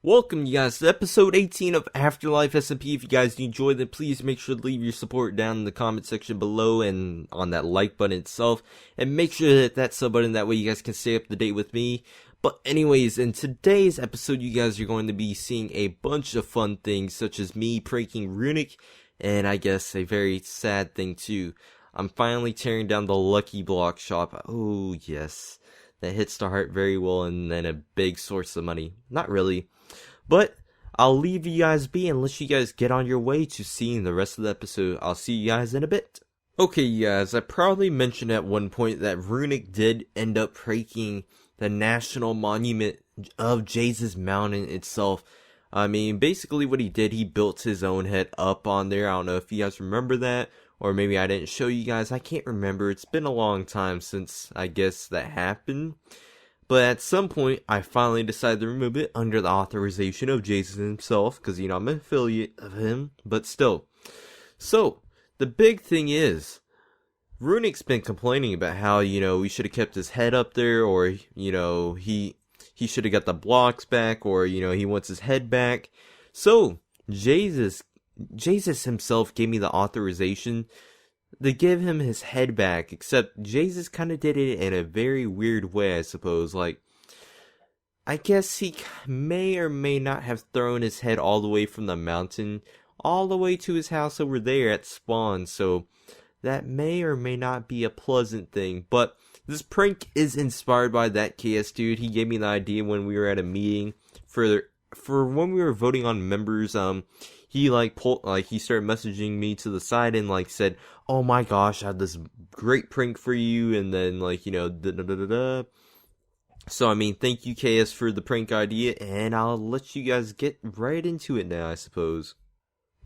Welcome you guys to episode 18 of AfterLife SMP. If you guys enjoyed it, please make sure to leave your support down in the comment section below and on that like button itself. And make sure to hit that sub button, that way you guys can stay up to date with me. But anyways, in today's episode you guys are going to be seeing a bunch of fun things, such as me pranking Runic, and I guess a very sad thing too. I'm finally tearing down the Lucky Block shop. Oh yes, that hits the heart very well, and then a big source of money. Not really. But I'll leave you guys be and let you guys get on your way to seeing the rest of the episode. I'll see you guys in a bit. Okay, you guys, I probably mentioned at one point that Runic did end up breaking the national monument of Jayzus Mountain itself. I mean, basically what he did, he built his own head up on there. I don't know if you guys remember that, or maybe I didn't show you guys. I can't remember. It's been a long time since I guess that happened. But at some point, I finally decided to remove it under the authorization of Jayzus himself, because, you know, I'm an affiliate of him, but still. So, the big thing is, Runic's been complaining about how, you know, we should have kept his head up there, or, you know, he should have got the blocks back, or, you know, he wants his head back. So, Jayzus himself gave me the authorization to give him his head back, except Jayzus kind of did it in a very weird way, I suppose. Like, I guess he may or may not have thrown his head all the way from the mountain all the way to his house over there at spawn, so that may or may not be a pleasant thing. But this prank is inspired by that KS dude. He gave me the idea when we were at a meeting for when we were voting on members. He he started messaging me to the side and like said, "Oh my gosh, I have this great prank for you," and then like, you know, da-da-da-da-da. So I mean, thank you KS for the prank idea, and I'll let you guys get right into it now, I suppose.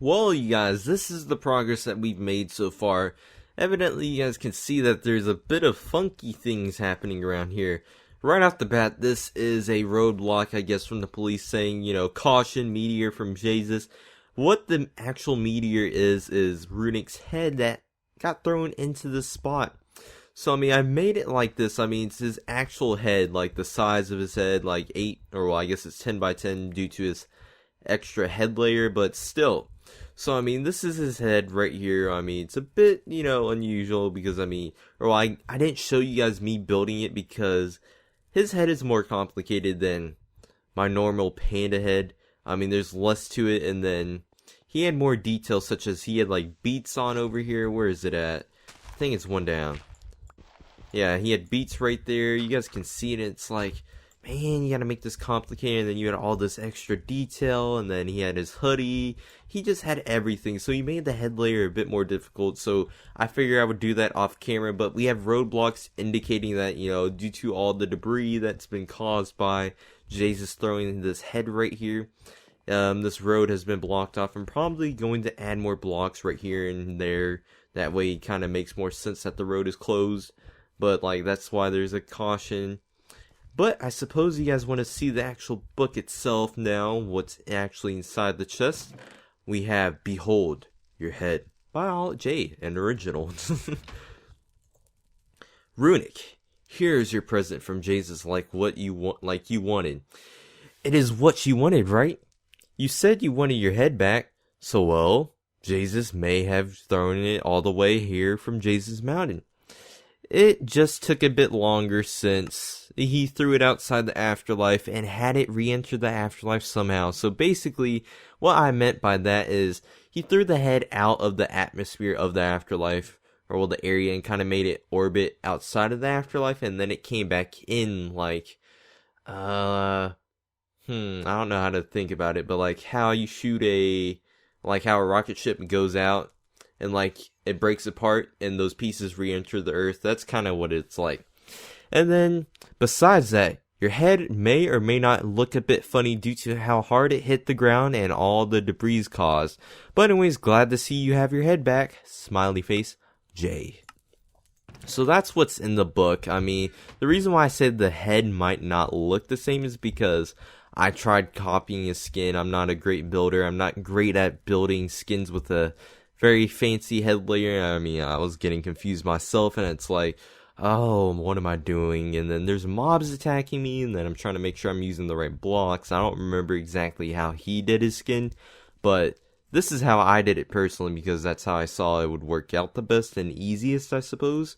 Well, you guys, this is the progress that we've made so far. Evidently, you guys can see that there's a bit of funky things happening around here. Right off the bat, this is a roadblock, I guess, from the police saying, you know, caution, meteor from Jayzus. What the actual meteor is Runic's head that got thrown into the spot. So, I mean, I made it like this. I mean, it's his actual head, like the size of his head, like 8, or well, I guess it's 10 by 10 due to his extra head layer, but still. So, I mean, this is his head right here. I mean, it's a bit, you know, unusual because, I mean, or I didn't show you guys me building it because his head is more complicated than my normal panda head. I mean, there's less to it, and then he had more details, such as he had like beats on over here. Where is it at? I think it's one down. Yeah, he had beats right there. You guys can see it. It's like, man, you gotta make this complicated. And then you had all this extra detail, and then he had his hoodie. He just had everything. So he made the head layer a bit more difficult. So I figured I would do that off camera. But we have roadblocks indicating that, you know, due to all the debris that's been caused by Jayzus throwing this head right here. This road has been blocked off. I'm probably going to add more blocks right here and there. That way it kind of makes more sense that the road is closed. But, like, that's why there's a caution. But I suppose you guys want to see the actual book itself now. What's actually inside the chest. We have Behold Your Head by AllOutJay, an original. Runic, here's your present from Jayzus, like you wanted. It is what you wanted, right? You said you wanted your head back, so well, Jayzus may have thrown it all the way here from Jayzus Mountain. It just took a bit longer since he threw it outside the afterlife and had it re-enter the afterlife somehow. So basically, what I meant by that is he threw the head out of the atmosphere of the afterlife, or well, the area, and kind of made it orbit outside of the afterlife, and then it came back in like, I don't know how to think about it, but like how you shoot how a rocket ship goes out and like it breaks apart and those pieces re-enter the earth. That's kind of what it's like. And then besides that, your head may or may not look a bit funny due to how hard it hit the ground and all the debris caused. But anyways, glad to see you have your head back. Smiley face, Jay. So that's what's in the book. I mean, the reason why I said the head might not look the same is because I tried copying his skin. I'm not a great builder. I'm not great at building skins with a very fancy head layer. I mean, I was getting confused myself, and it's like, oh, what am I doing? And then there's mobs attacking me, and then I'm trying to make sure I'm using the right blocks. I don't remember exactly how he did his skin, but this is how I did it personally, because that's how I saw it would work out the best and easiest, I suppose.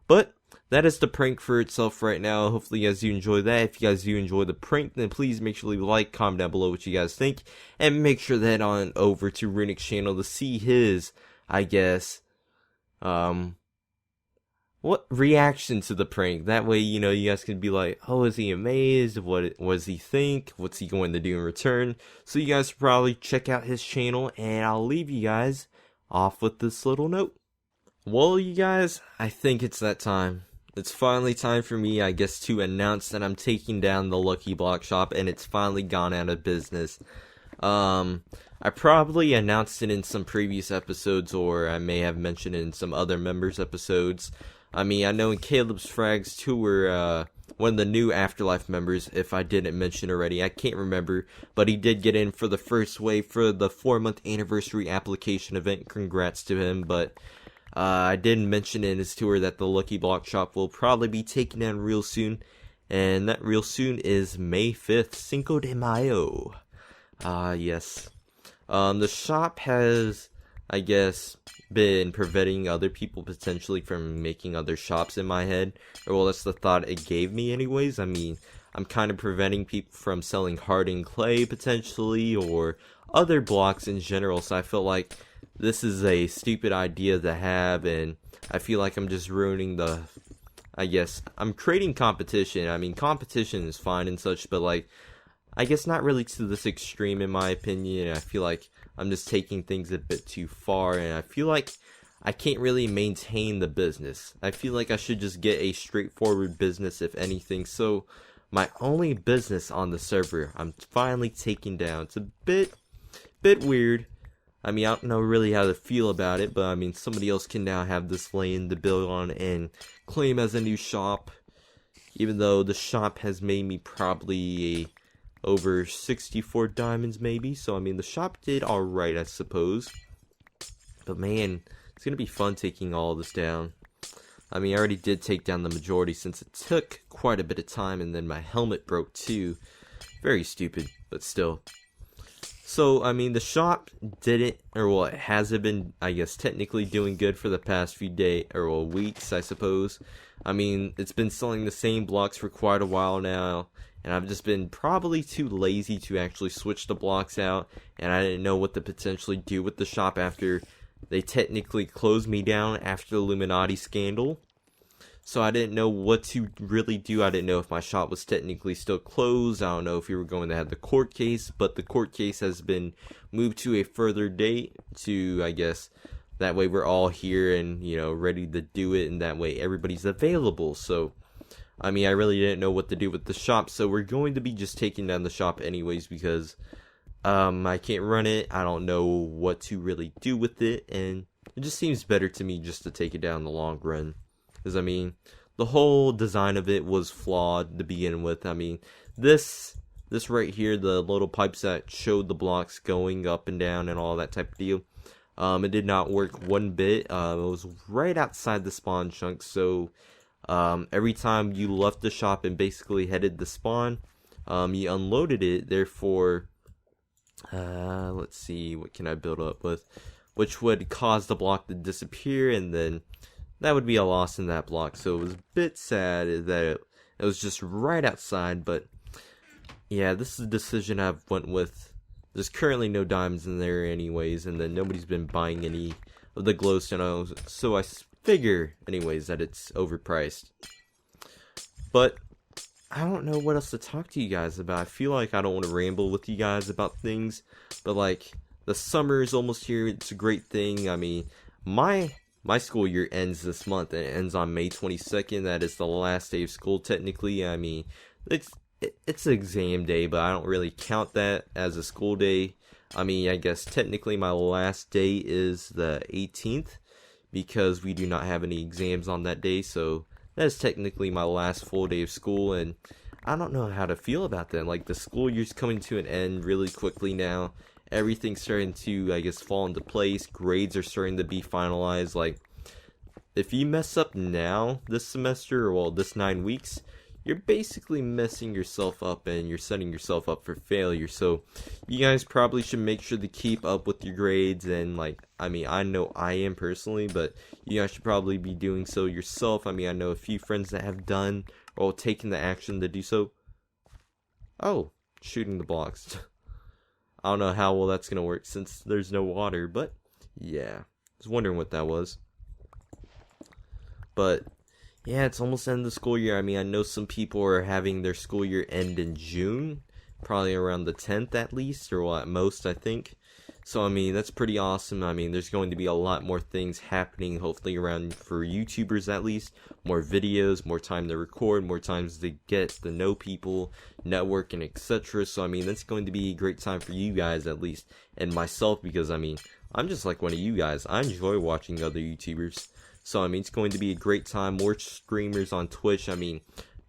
But that is the prank for itself right now. Hopefully you guys do enjoy that. If you guys do enjoy the prank, then please make sure to leave a like, comment down below what you guys think, and make sure to head on over to Runic's channel to see his, I guess, what reaction to the prank. That way, you know, you guys can be like, oh, is he amazed? What does he think? What's he going to do in return? So you guys should probably check out his channel, and I'll leave you guys off with this little note. Well, you guys, I think it's that time. It's finally time for me, I guess, to announce that I'm taking down the Lucky Block shop, and it's finally gone out of business. I probably announced it in some previous episodes, or I may have mentioned it in some other members' episodes. I mean, I know in Caleb's Frags Tour, one of the new Afterlife members, if I didn't mention already, I can't remember, but he did get in for the first wave for the 4-month anniversary application event. Congrats to him. But I didn't mention in his tour that the Lucky Block shop will probably be taken down real soon, and that real soon is May 5th, Cinco de Mayo. Yes. The shop has, I guess, been preventing other people potentially from making other shops in my head. Or, well, that's the thought it gave me anyways. I mean, I'm kind of preventing people from selling hardened clay potentially, or other blocks in general. So I feel like this is a stupid idea to have, and I feel like I'm just ruining the, I guess, I'm creating competition. I mean, competition is fine and such, but like, I guess not really to this extreme in my opinion. I feel like I'm just taking things a bit too far, and I feel like I can't really maintain the business. I feel like I should just get a straightforward business, if anything. So my only business on the server, I'm finally taking down. It's a bit weird. I mean, I don't know really how to feel about it, but I mean, somebody else can now have this land to build on and claim as a new shop, even though the shop has made me probably over 64 diamonds maybe. So I mean, the shop did alright, I suppose. But man, it's gonna be fun taking all this down. I mean, I already did take down the majority since it took quite a bit of time, and then my helmet broke too. Very stupid, but still. So, I mean, the shop didn't, or well, it hasn't been, I guess, technically doing good for the past few days, or well, weeks, I suppose. I mean, it's been selling the same blocks for quite a while now, and I've just been probably too lazy to actually switch the blocks out, and I didn't know what to potentially do with the shop after they technically closed me down after the Illuminati scandal. So I didn't know what to really do. I didn't know if my shop was technically still closed. I don't know if we were going to have the court case, but the court case has been moved to a further date to, I guess, that way we're all here and, you know, ready to do it, and that way everybody's available. So, I mean, I really didn't know what to do with the shop, so we're going to be just taking down the shop anyways, because I can't run it. I don't know what to really do with it, and it just seems better to me just to take it down in the long run. Because, I mean, the whole design of it was flawed to begin with. I mean, this right here, the little pipes that showed the blocks going up and down and all that type of deal, it did not work one bit. It was right outside the spawn chunk, so every time you left the shop and basically headed the spawn, you unloaded it. Therefore, let's see, what can I build up with? Which would cause the block to disappear, and then that would be a loss in that block. So it was a bit sad that it was just right outside, but yeah, this is a decision I've went with. There's currently no diamonds in there anyways, and then nobody's been buying any of the glowstone, so I figure anyways that it's overpriced. But I don't know what else to talk to you guys about. I feel like I don't want to ramble with you guys about things, but like, the summer is almost here. It's a great thing. I mean, my school year ends this month, and it ends on May 22nd. That is the last day of school technically. I mean, it's an exam day, but I don't really count that as a school day. I mean, I guess technically my last day is the 18th, because we do not have any exams on that day, so that is technically my last full day of school, and I don't know how to feel about that. Like, the school year's coming to an end really quickly now. Everything's starting to, I guess, fall into place. Grades are starting to be finalized. Like, if you mess up now this semester, or well, this 9 weeks, you're basically messing yourself up and you're setting yourself up for failure. So you guys probably should make sure to keep up with your grades, and like, I mean, I know I am personally, but you guys should probably be doing so yourself. I mean, I know a few friends that have done or taken the action to do so. Oh, shooting the blocks. I don't know how well that's gonna work since there's no water, but yeah, I was wondering what that was. But yeah, it's almost the end of the school year. I mean, I know some people are having their school year end in June, probably around the 10th at least, or well, at most, I think. So, I mean, that's pretty awesome. I mean, there's going to be a lot more things happening, hopefully, around for YouTubers at least. More videos, more time to record, more times to get to know people, network, and etc. So, I mean, that's going to be a great time for you guys at least, and myself, because, I mean, I'm just like one of you guys. I enjoy watching other YouTubers. So, I mean, it's going to be a great time. More streamers on Twitch. I mean,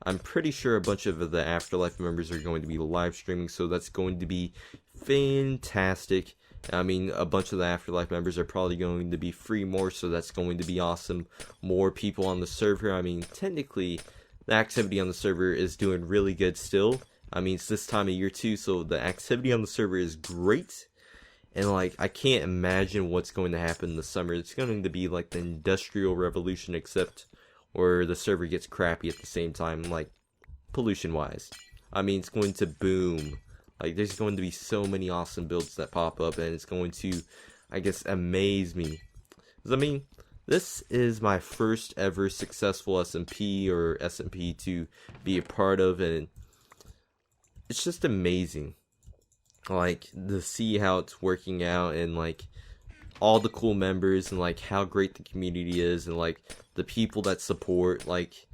I'm pretty sure a bunch of the AfterLife members are going to be live streaming, so that's going to be fantastic. I mean, a bunch of the AfterLife members are probably going to be free more, so that's going to be awesome. More people on the server. I mean, technically, the activity on the server is doing really good still. I mean, it's this time of year too, so the activity on the server is great. And, like, I can't imagine what's going to happen in the summer. It's going to be like the Industrial Revolution, except where the server gets crappy at the same time, like, pollution-wise. I mean, it's going to boom. Like, there's going to be so many awesome builds that pop up, and it's going to, I guess, amaze me. 'Cause, I mean, this is my first ever successful SMP or SMP to be a part of, and it's just amazing. Like, to see how it's working out, and, like, all the cool members, and, like, how great the community is, and, like, the people that support, like,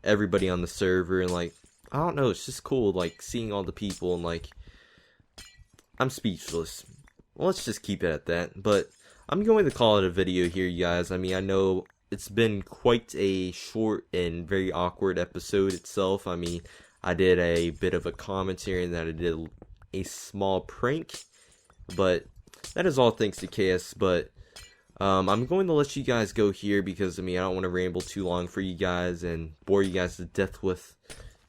everybody on the server, and, like, I don't know, it's just cool, like, seeing all the people, and, like, I'm speechless. Well, let's just keep it at that, but I'm going to call it a video here, you guys. I mean, I know it's been quite a short and very awkward episode itself. I mean, I did a bit of a commentary, and that I did a small prank, but that is all thanks to KS, but I'm going to let you guys go here, because, I mean, I don't want to ramble too long for you guys and bore you guys to death with,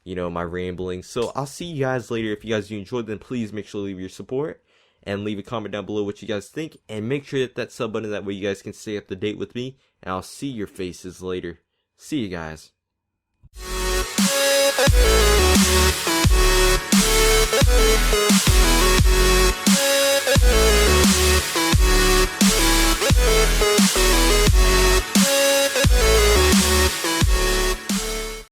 you know, my rambling. So I'll see you guys later. If you guys do enjoy, then please make sure to leave your support and leave a comment down below what you guys think, and make sure to hit that sub button, that way you guys can stay up to date with me, and I'll see your faces later. See you guys.